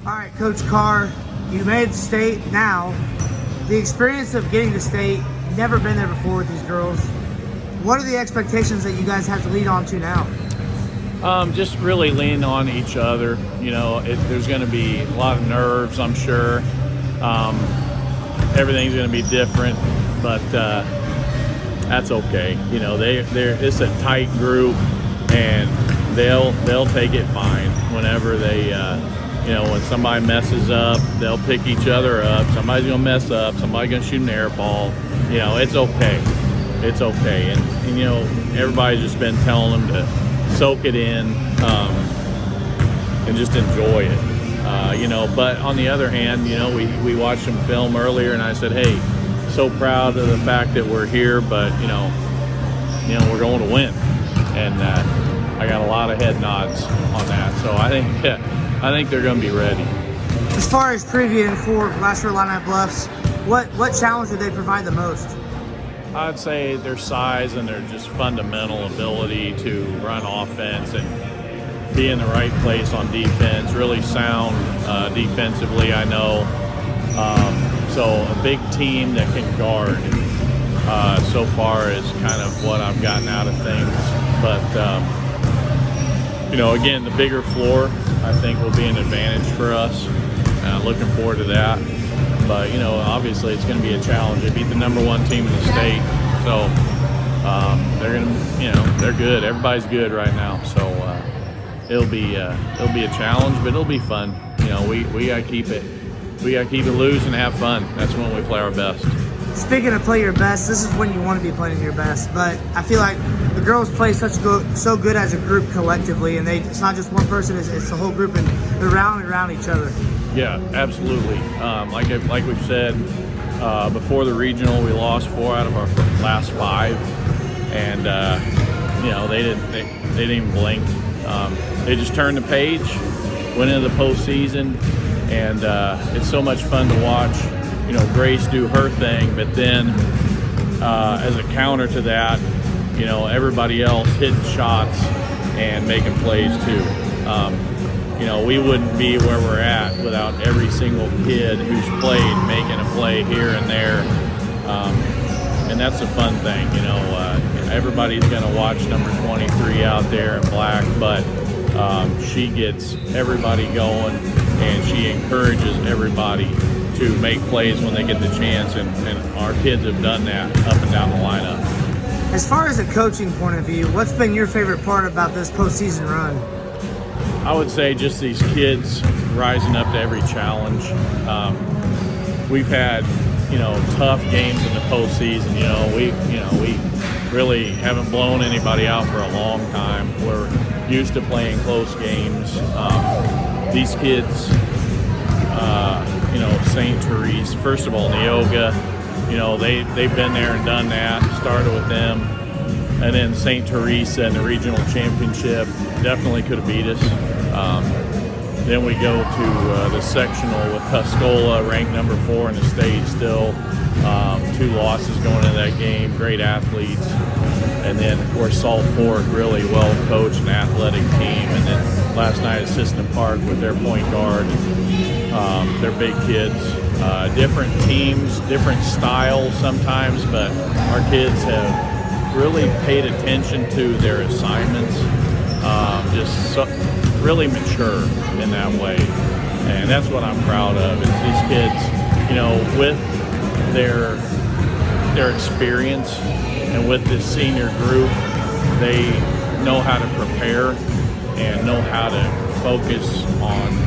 All right, Coach Carr, you made the state now. The experience of getting to state, never been there before with these girls. What are the expectations that you guys have to lead on to now? Just really lean on each other. You know, there's going to be a lot of nerves, I'm sure. Everything's going to be different, but that's okay. You know, it's a tight group, and they'll take it fine whenever they. When somebody messes up, they'll pick each other up. Somebody's gonna mess up. Somebody's gonna shoot an air ball. You know, it's okay. It's okay. And everybody's just been telling them to soak it in and just enjoy it. But on the other hand, we watched them film earlier, and I said, hey, so proud of the fact that we're here, but we're going to win. And I got a lot of head nods on that. So I think they're going to be ready. As far as previewing for last year Illini Bluffs, what challenge did they provide the most? I'd say their size and their just fundamental ability to run offense and be in the right place on defense, really sound defensively, I know. So a big team that can guard so far is kind of what I've gotten out of things. But, again, the bigger floor, I think, will be an advantage for us. Looking forward to that. But, obviously it's going to be a challenge. They beat the #1 team in the state. So they're going to, they're good. Everybody's good right now. So it'll be a challenge, but it'll be fun. We got to keep it. We got to keep it loose and have fun. That's when we play our best. Speaking of play your best, this is when you want to be playing your best. But I feel like the girls play so good as a group collectively, and it's not just one person; it's the whole group, and they're rounding around each other. Yeah, absolutely. Like we've said before the regional, we lost 4 out of our last 5, and they didn't even blink. They just turned the page, went into the postseason, and it's so much fun to watch. Grace do her thing, but then as a counter to that, everybody else hitting shots and making plays too. We wouldn't be where we're at without every single kid who's played making a play here and there. And that's the fun thing, everybody's going to watch number 23 out there in black, but she gets everybody going, and she encourages everybody to make plays when they get the chance, and our kids have done that up and down the lineup. As far as a coaching point of view, what's been your favorite part about this postseason run? I would say just these kids rising up to every challenge. We've had, tough games in the postseason. We really haven't blown anybody out for a long time. We're used to playing close games. These kids, St. Therese, first of all, Neoga, they've been there and done that, started with them. And then St. Teresa in the regional championship definitely could have beat us. Then we go to the sectional with Tuscola, ranked number 4 in the state still. 2 losses going into that game, great athletes. And then, of course, Salt Fork, really well-coached and athletic team. And then last night at System Park with their point guard. They're big kids. Different teams, different styles sometimes, but our kids have really paid attention to their assignments. Really mature in that way. And that's what I'm proud of. It's these kids, with their experience and with this senior group, they know how to prepare and know how to focus on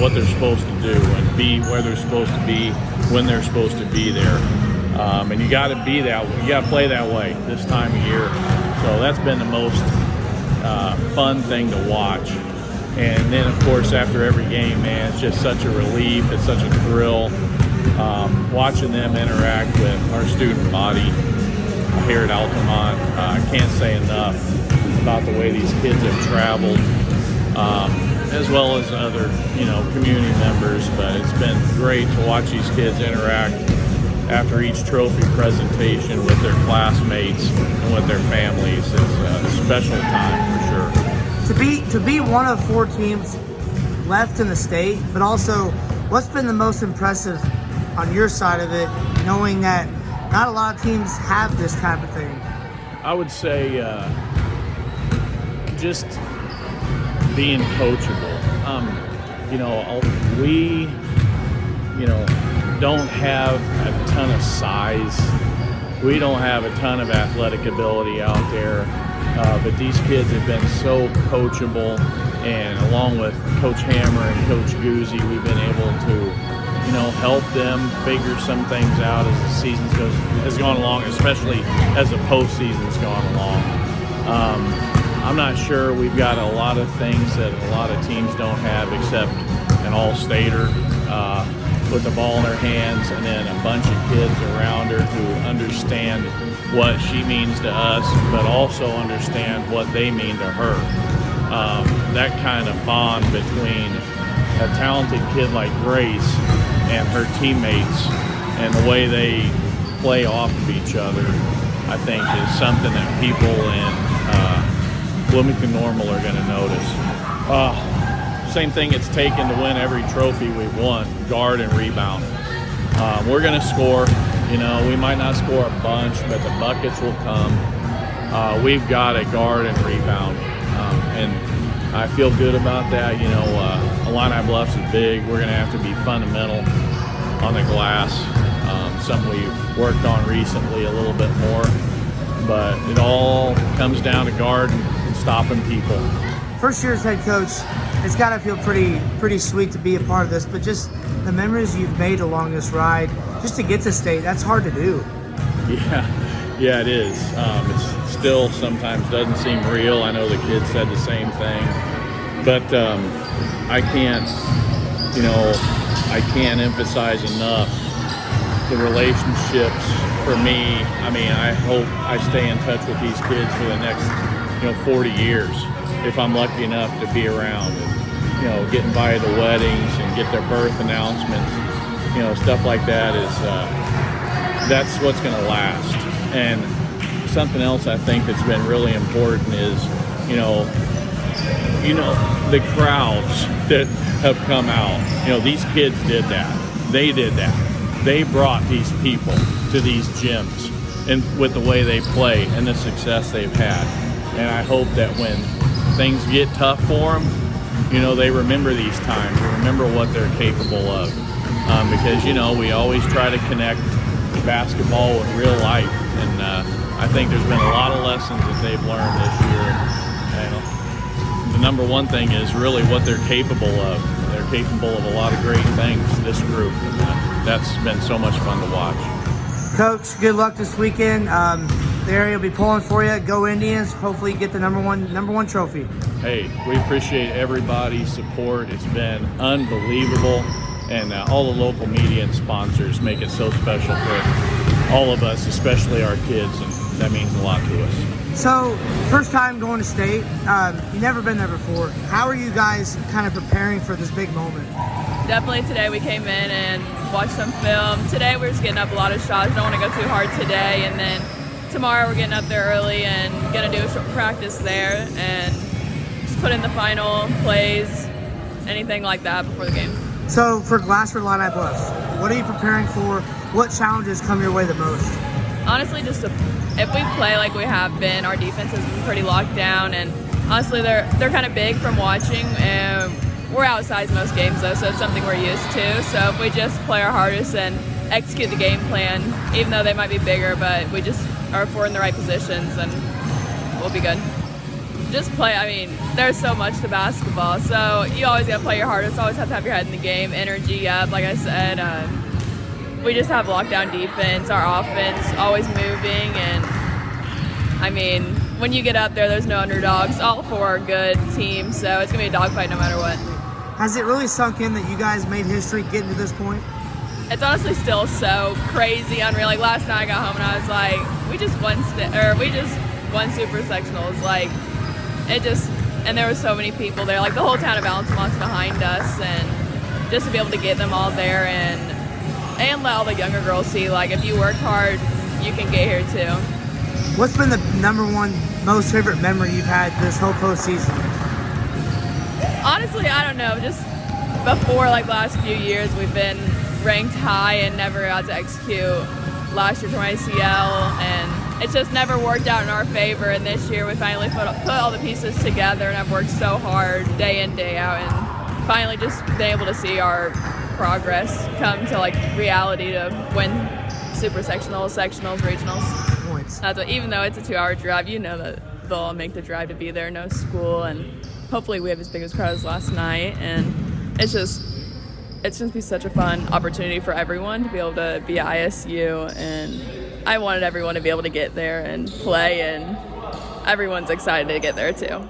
what they're supposed to do and be where they're supposed to be when they're supposed to be there. And you got to be that. You got to play that way this time of year. So that's been the most fun thing to watch. And then, of course, after every game, man, it's just such a relief. It's such a thrill watching them interact with our student body here at Altamont. I can't say enough about the way these kids have traveled. As well as other, community members, but it's been great to watch these kids interact after each trophy presentation with their classmates and with their families. It's a special time for sure. To be one of 4 teams left in the state, but also what's been the most impressive on your side of it, knowing that not a lot of teams have this type of thing? I would say just being coachable. We don't have a ton of size. We don't have a ton of athletic ability out there, but these kids have been so coachable, and along with Coach Hammer and Coach Guzzi, we've been able to, help them figure some things out as the season has gone along, especially as the postseason's gone along. I'm not sure we've got a lot of things that a lot of teams don't have, except an all-stater with the ball in her hands, and then a bunch of kids around her who understand what she means to us, but also understand what they mean to her. That kind of bond between a talented kid like Grace and her teammates and the way they play off of each other, I think is something that people in Bloomington Normal are going to notice. Same thing it's taken to win every trophy we've won, guard and rebound. We're going to score. We might not score a bunch, but the buckets will come. We've got to guard and rebound. And I feel good about that. Illini Bluffs is big. We're going to have to be fundamental on the glass. Something we've worked on recently a little bit more. But it all comes down to guard and stopping people. First year as head coach, it's got to feel pretty sweet to be a part of this, but just the memories you've made along this ride, just to get to state, that's hard to do. Yeah, it is. It still sometimes doesn't seem real. I know the kids said the same thing, but I can't emphasize enough the relationships for me. I hope I stay in touch with these kids for the next 40 years if I'm lucky enough to be around and get invited to weddings and get their birth announcements, stuff like that that's what's going to last. And something else I think that's been really important is the crowds that have come out. These kids did that. They did that. They brought these people to these gyms and with the way they play and the success they've had. And I hope that when things get tough for them, they remember these times, they remember what they're capable of. Because, we always try to connect basketball with real life. And I think there's been a lot of lessons that they've learned this year. And the number one thing is really what they're capable of. They're capable of a lot of great things, this group. And that's been so much fun to watch. Coach, good luck this weekend. The area will be pulling for you. Go Indians. Hopefully you get the number one trophy. Hey, we appreciate everybody's support. It's been unbelievable. And all the local media and sponsors make it so special for all of us, especially our kids, and that means a lot to us. So, first time going to state, you've never been there before. How are you guys kind of preparing for this big moment? Definitely today we came in and watched some film. Today we're just getting up a lot of shots. Don't want to go too hard today, and then tomorrow we're getting up there early and gonna do a short practice there and just put in the final plays, anything like that before the game. So for Glassford Illini Bluffs, what are you preparing for? What challenges come your way the most? Honestly, if we play like we have been, our defense has been pretty locked down, and honestly they're kind of big from watching, and we're outsized most games though, so it's something we're used to. So if we just play our hardest and execute the game plan, even though they might be bigger, but we just are if we're in the right positions, and we'll be good. Just play. There's so much to basketball, so you always got to play your hardest, always have to have your head in the game, energy up, like I said. We just have lockdown defense, our offense always moving, and when you get up there's no underdogs. All four are good teams, so it's going to be a dogfight no matter what. Has it really sunk in that you guys made history getting to this point? It's honestly still so crazy, unreal. Like last night I got home and I was like, we just won super sectionals. And there were so many people there. Like the whole town of Altamont's behind us, and just to be able to get them all there and let all the younger girls see, like, if you work hard, you can get here too. What's been the number one most favorite memory you've had this whole postseason? Honestly, I don't know. Just before, like the last few years, we've been ranked high and never got to execute. Last year from ICL, and it just never worked out in our favor. And this year we finally put all the pieces together, and I've worked so hard day in, day out, and finally just been able to see our progress come to like reality to win super sectionals, regionals. Points. That's what, even though it's a 2-hour drive, you know that they'll all make the drive to be there, no school, and hopefully we have as big as crowd as last night. And it's just be such a fun opportunity for everyone to be able to be at ISU, and I wanted everyone to be able to get there and play, and everyone's excited to get there too.